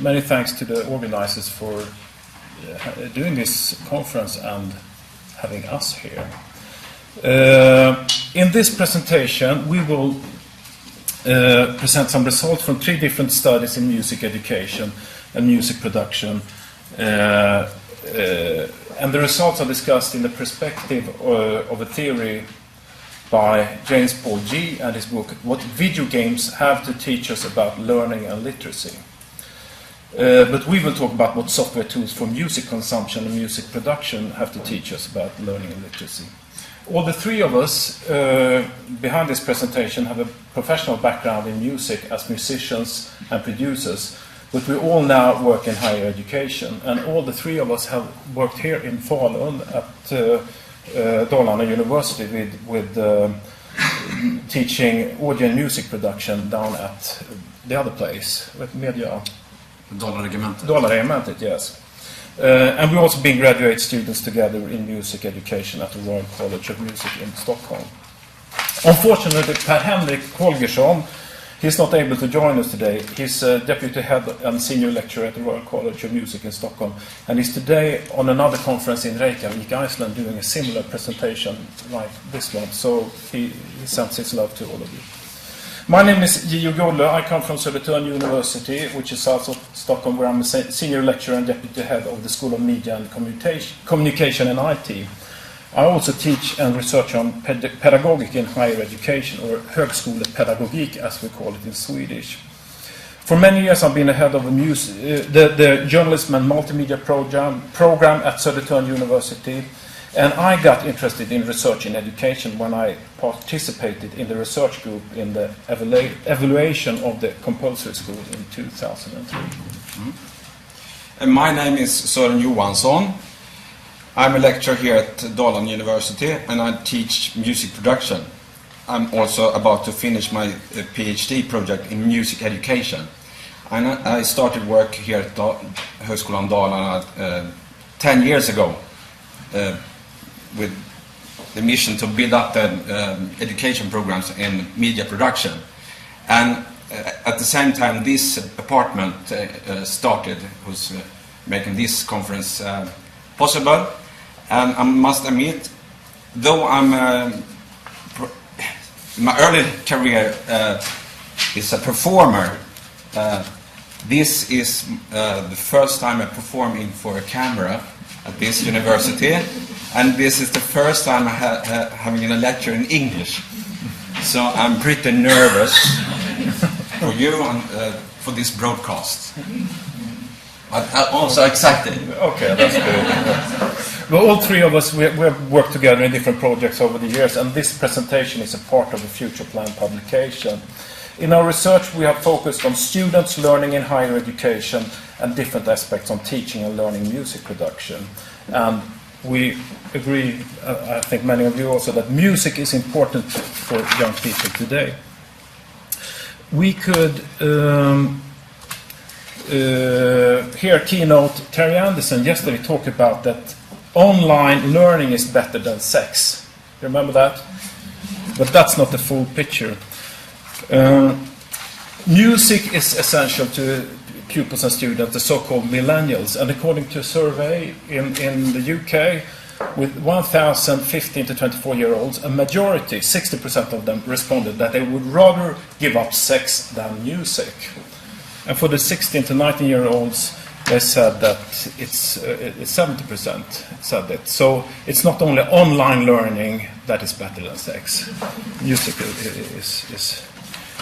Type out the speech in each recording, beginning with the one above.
many thanks to the organizers for doing this conference and having us here. In this presentation, we will present some results from 3 different studies in music education and music production. And the results are discussed in the perspective of a theory by James Paul G. and his book, What Video Games Have to Teach Us About Learning and Literacy. But we will talk about what software tools for music consumption and music production have to teach us about learning and literacy. All the 3 of us behind this presentation have a professional background in music as musicians and producers, but we all now work in higher education, and all the 3 of us have worked here in Falun at Dalarna University with teaching audio and music production down at the other place, with Media. Dalarregementet, yes. And we've also been graduate students together in music education at the Royal College of Music in Stockholm. Unfortunately, Per-Henrik Holgersson, he's not able to join us today. He's deputy head and senior lecturer at the Royal College of Music in Stockholm, and he's today on another conference in Reykjavik, Iceland, doing a similar presentation like this one. So he sends his love to all of you. My name is Gullö. I come from Södertörn University, which is south of Stockholm, where I'm a senior lecturer and deputy head of the School of Media and Communication and IT. I also teach and research on pedagogic in higher education, or Högskolepedagogik as we call it in Swedish. For many years I've been the head of the journalism and multimedia program at Södertörn University, and I got interested in research in education when I participated in the research group in the evaluation of the compulsory school in 2003. And my name is Sören Johansson. I'm a lecturer here at Dalarna University, and I teach music production. I'm also about to finish my PhD project in music education. And I started work here at Högskolan Dalarna 10 years ago with the mission to build up the education programs in media production. And at the same time, this department started, who's making this conference possible. And I must admit, though my early career is a performer, this is the first time I'm performing for a camera at this university, and this is the first time I'm having a lecture in English. So I'm pretty nervous for you and for this broadcast. But I'm also excited. Okay, that's good. Well, all 3 of us, we have worked together in different projects over the years, and this presentation is a part of a future plan publication. In our research, we have focused on students learning in higher education and different aspects on teaching and learning music production. And we agree, I think many of you also, that music is important for young people today. We could hear keynote Terry Anderson yesterday talk about that online learning is better than sex. You remember that? But that's not the full picture. Music is essential to pupils and students, the so-called millennials, and according to a survey in the UK with 1,015 to 24-year-olds, a majority, 60% of them, responded that they would rather give up sex than music. And for the 16 to 19-year-olds, they said that it's 70% said that. So it's not only online learning that is better than sex. Music is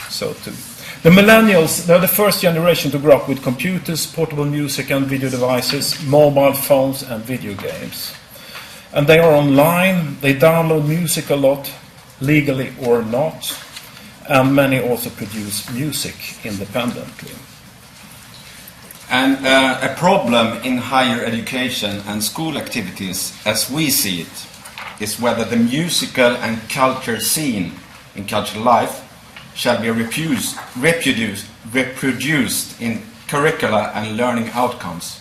so too. The millennials, they're the first generation to grow up with computers, portable music and video devices, mobile phones and video games. And they are online, they download music a lot, legally or not, and many also produce music independently. And a problem in higher education and school activities, as we see it, is whether the musical and culture scene in cultural life shall be reproduced in curricula and learning outcomes.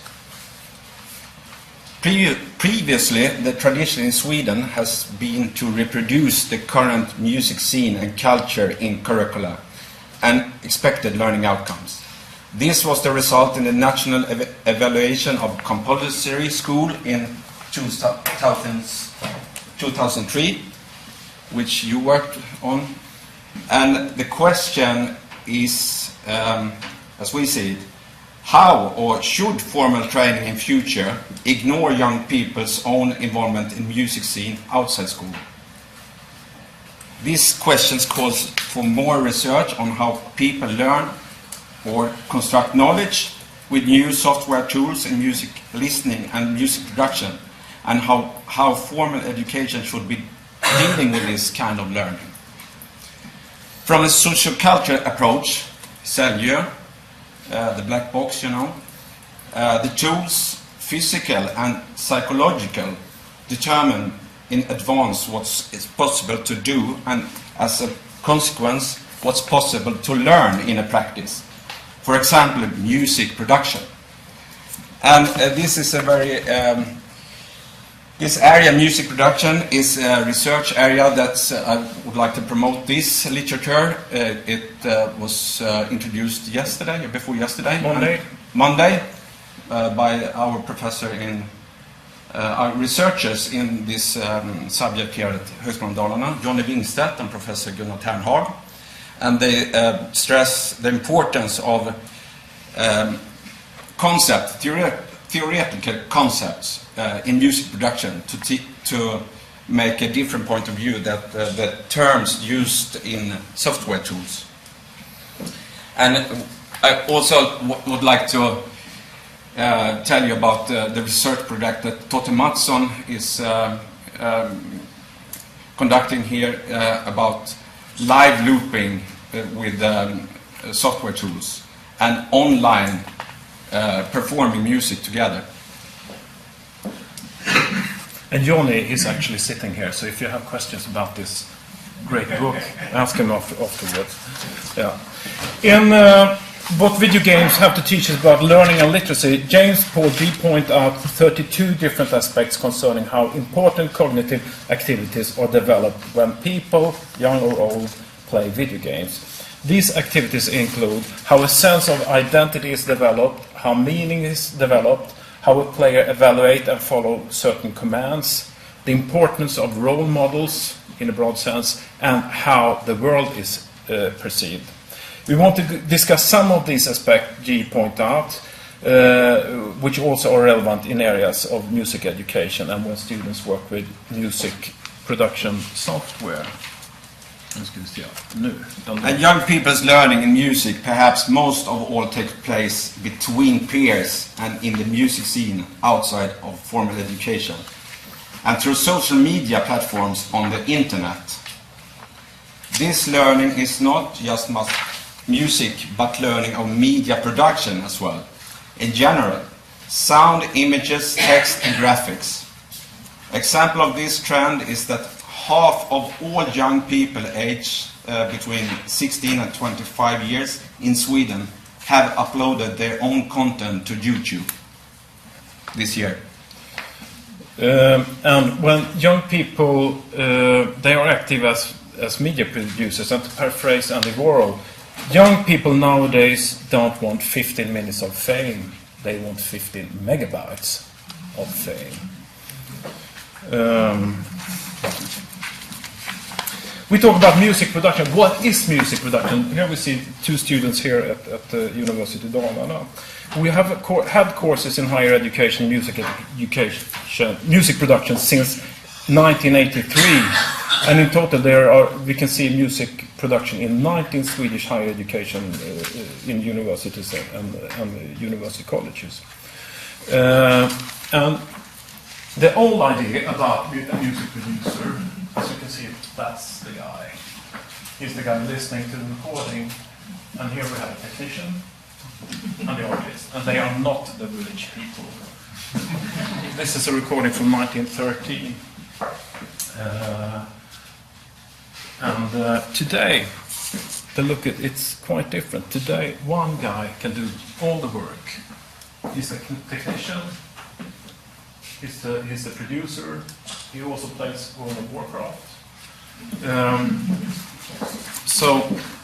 Previously, the tradition in Sweden has been to reproduce the current music scene and culture in curricula and expected learning outcomes. This was the result in the national evaluation of compulsory school in 2003, which you worked on. And the question is, as we see it, how or should formal training in future ignore young people's own involvement in music scene outside school? These questions calls for more research on how people learn or construct knowledge with new software tools in music listening and music production, and how formal education should be dealing with this kind of learning. From a sociocultural approach, Selje, the black box, you know, the tools, physical and psychological, determine in advance what is possible to do, and as a consequence, what's possible to learn in a practice. For example, music production. And this is a very, this area, music production, is a research area that I would like to promote this literature. It was introduced yesterday, or before yesterday? Monday, by our professor in, our researchers in this subject here at Högskolan Dalarna, Johnny Wingstedt and Professor Gunnar Ternhag. And they stress the importance of theoretical concepts in music production to make a different point of view that the terms used in software tools. And I also would like to tell you about the research project that Totte Mattsson is conducting here about live looping with software tools and online performing music together. And Johnny is actually sitting here, so if you have questions about this great book, ask him afterwards. Yeah. In what video games have to teach us about learning and literacy, James Paul G point out 32 different aspects concerning how important cognitive activities are developed when people, young or old, play video games. These activities include how a sense of identity is developed, how meaning is developed, how a player evaluate and follow certain commands, the importance of role models in a broad sense, and how the world is perceived. We want to discuss some of these aspects G point out, which also are relevant in areas of music education and when students work with music production software. And young people's learning in music perhaps most of all takes place between peers and in the music scene outside of formal education, and through social media platforms on the internet. This learning is not just music, but learning of media production as well. In general, sound, images, text and graphics. Example of this trend is that half of all young people aged between 16 and 25 years in Sweden have uploaded their own content to YouTube this year. And when young people, they are active as media producers, and to paraphrase Andy Warhol, young people nowadays don't want 15 minutes of fame, they want 15 megabytes of fame. We talk about music production. What is music production? Here we see two students here at the University of Dalarna. We have had courses in higher education, music production since 1983, and in total we can see music production in 19 Swedish higher education in universities and university colleges. And the old idea about a music producer, as you can see, that's the guy. He's the guy listening to the recording, and here we have a technician and the artist, and they are not the village people. This is a recording from 1913. Today, it's quite different. Today, one guy can do all the work. He's a technician, he's the producer, he also plays World of Warcraft. So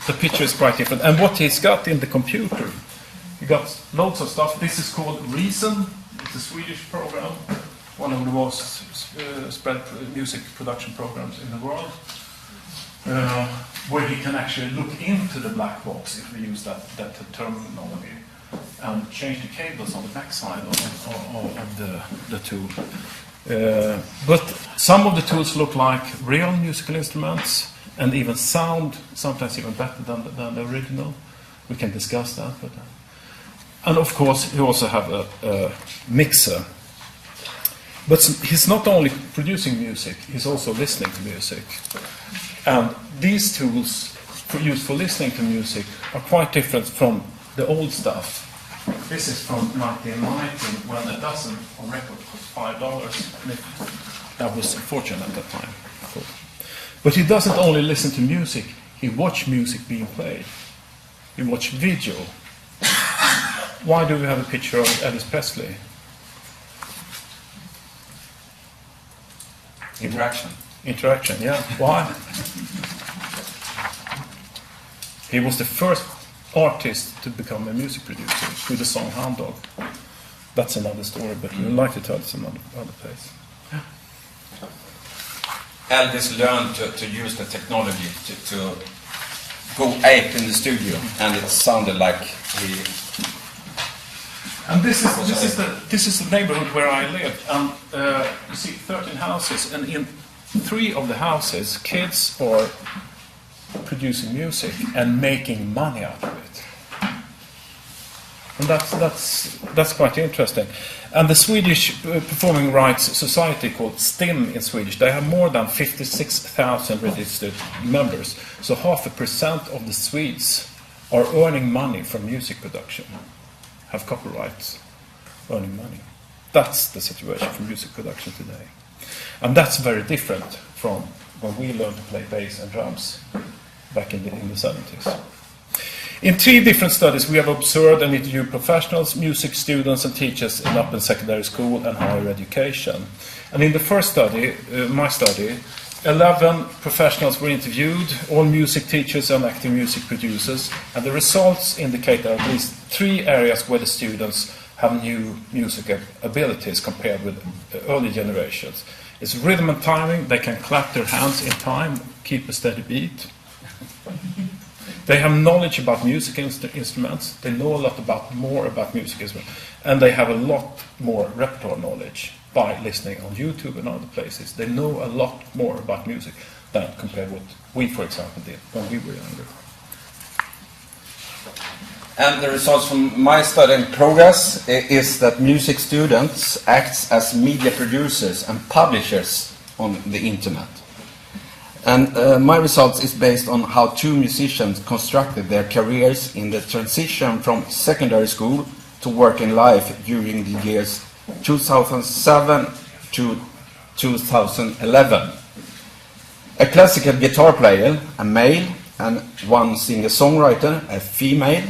the picture is quite different. And what he's got in the computer, he got loads of stuff. This is called Reason. It's a Swedish program, one of the most spread music production programs in the world, where you can actually look into the black box, if we use that terminology, and change the cables on the backside of the tool. But some of the tools look like real musical instruments and even sound sometimes even better than the original. We can discuss that. But, and of course, you also have a mixer. But he's not only producing music, he's also listening to music. And these tools used for listening to music are quite different from the old stuff. This is from 1919, when a dozen on record cost $5. That was a fortune at that time. But he doesn't only listen to music, he watches music being played. He watches video. Why do we have a picture of Elvis Presley? Interaction. Interaction, yeah. Why? He was the first artist to become a music producer with the song Hound Dog. That's another story, but we would like to tell it some other place. Yeah. Elvis learned to use the technology to go ape in the studio, and it sounded like he... And this is the neighborhood where I live, and you see 13 houses, and in 3 of the houses, kids are producing music and making money out of it. And that's quite interesting. And the Swedish Performing Rights Society, called STIM in Swedish, they have more than 56,000 registered members. So 0.5% of the Swedes are earning money from music production, have copyrights, earning money. That's the situation for music production today. And that's very different from when we learned to play bass and drums back in the 70s. In 3 different studies, we have observed and interviewed professionals, music students and teachers in upper secondary school and higher education. And in the first study, my study, 11 professionals were interviewed, all music teachers and active music producers, and the results indicate at least 3 areas where the students have new musical abilities compared with early generations. It's rhythm and timing. They can clap their hands in time, keep a steady beat. They have knowledge about music instruments. They know a lot more about music instruments. And they have a lot more repertoire knowledge by listening on YouTube and other places. They know a lot more about music than compared with what we, for example, did when we were younger. And the results from my study in progress is that music students act as media producers and publishers on the internet. And my results is based on how 2 musicians constructed their careers in the transition from secondary school to working life during the years 2007 to 2011. A classical guitar player, a male, and 1 singer-songwriter, a female,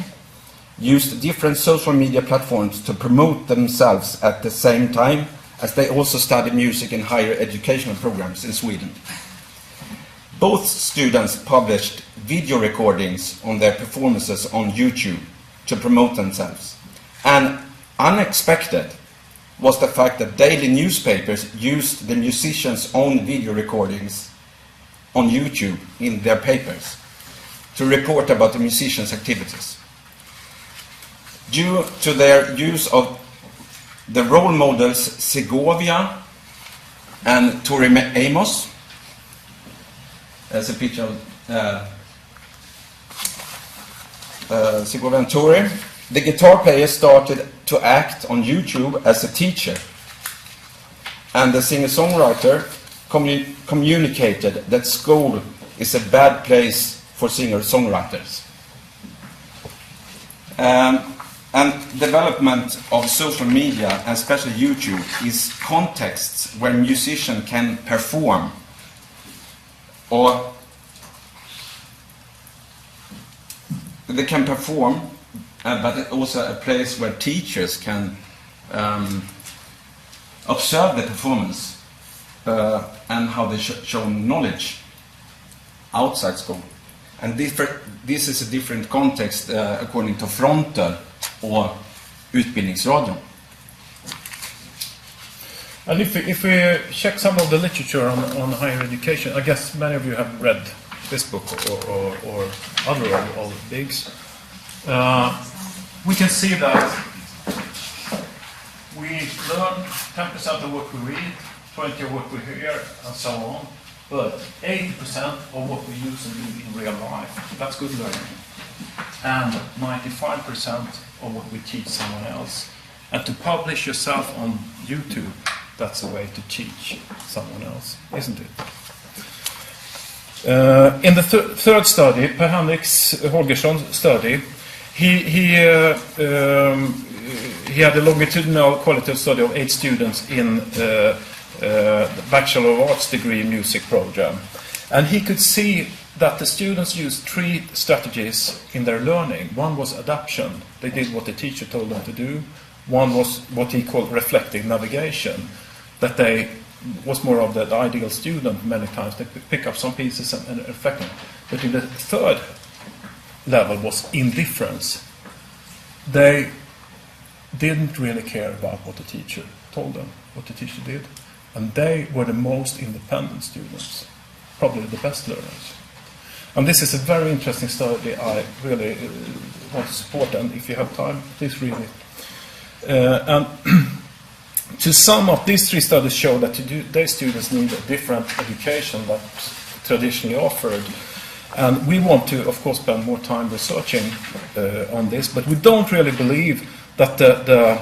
used different social media platforms to promote themselves at the same time as they also studied music in higher educational programs in Sweden. Both students published video recordings on their performances on YouTube to promote themselves. And unexpected was the fact that daily newspapers used the musicians' own video recordings on YouTube in their papers to report about the musicians' activities. Due to their use of the role models Segovia and Tori Amos, as a picture of Segovia and Tori, the guitar player started to act on YouTube as a teacher, and the singer-songwriter communicated that school is a bad place for singer-songwriters. And development of social media, and especially YouTube, is contexts where musicians can perform, or they can perform, but also a place where teachers can observe the performance and how they show knowledge outside school. And this is a different context according to Fronter och Utbildningsradion. And if we check some of the literature on higher education, I guess many of you have read this book or other of Biggs. We can see that we learn 10% of what we read, 20% of what we hear, and so on. But 80% of what we use and do in real life, that's good learning. And 95% of what we teach someone else. And to publish yourself on YouTube, that's a way to teach someone else, isn't it? In the third study, Per-Henrik Holgersson study, he had a longitudinal qualitative study of 8 students in the Bachelor of Arts degree music program. And he could see that the students used 3 strategies in their learning. One was adaptation. They did what the teacher told them to do. One was what he called reflective navigation, that they was more of the ideal student many times. They pick up some pieces and reflect them. But in the third level was indifference. They didn't really care about what the teacher told them, what the teacher did. And they were the most independent students, probably the best learners. And this is a very interesting study. I really want to support, and if you have time, please read it. And to sum up, these 3 studies show that today's students need a different education than traditionally offered. And we want to, of course, spend more time researching on this, but we don't really believe that the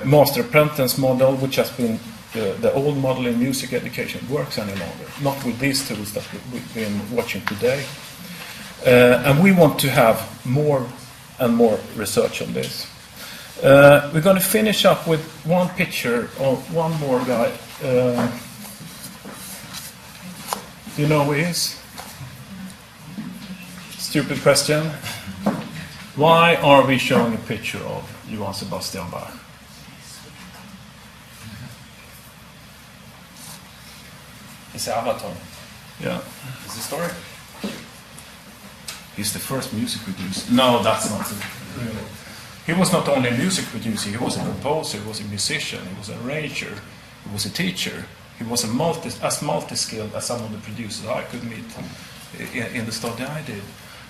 master apprentice model, which has been the old model in music education, works any longer. Not with these tools that we've been watching today. And we want to have more and more research on this. We're going to finish up with one picture of one more guy. Do you know who he is? Stupid question. Why are we showing a picture of Johann Sebastian Bach? It's Avatar. Yeah. Is the story? He's the first music producer. No, that's not really. He was not only a music producer, he was a composer, he was a musician, he was an arranger, he was a teacher. He was as multi-skilled as some of the producers I could meet in the study I did.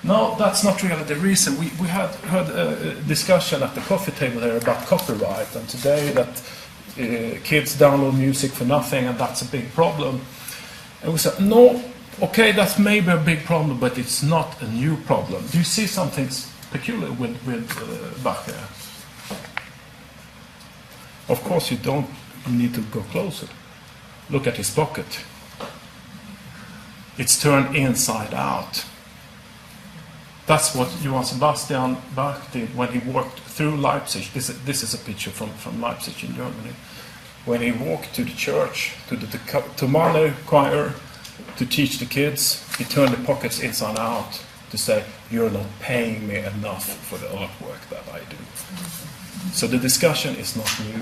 No, that's not really the reason. We had heard a discussion at the coffee table there about copyright, and today that kids download music for nothing, and that's a big problem. And we said, no, okay, that's maybe a big problem, but it's not a new problem. Do you see something peculiar with Bach here? Of course, you don't need to go closer. Look at his pocket. It's turned inside out. That's what Johann Sebastian Bach did when he walked through Leipzig. This is a picture from Leipzig in Germany. When he walked to the church, to the Tomale choir, to teach the kids, he turned the pockets inside out to say, you're not paying me enough for the artwork that I do. So the discussion is not new.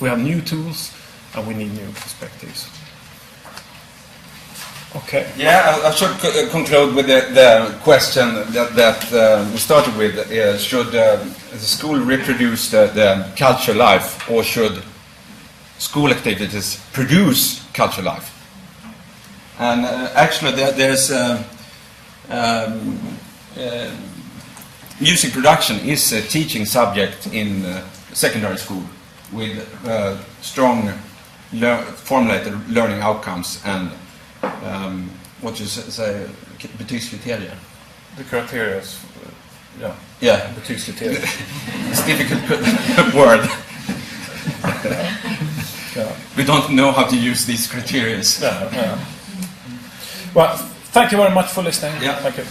We have new tools and we need new perspectives. Okay. Yeah, I should conclude with the question that we started with. Should the school reproduce the culture life, or should school activities produce culture life? And actually there's music production is a teaching subject in secondary school with strong formulated learning outcomes and what you say, betygskriterier. The criteria, yeah. Betygskriterier. It's a difficult word. Yeah. We don't know how to use these criteria. Yeah. Well, thank you very much for listening. Yeah. Thank you.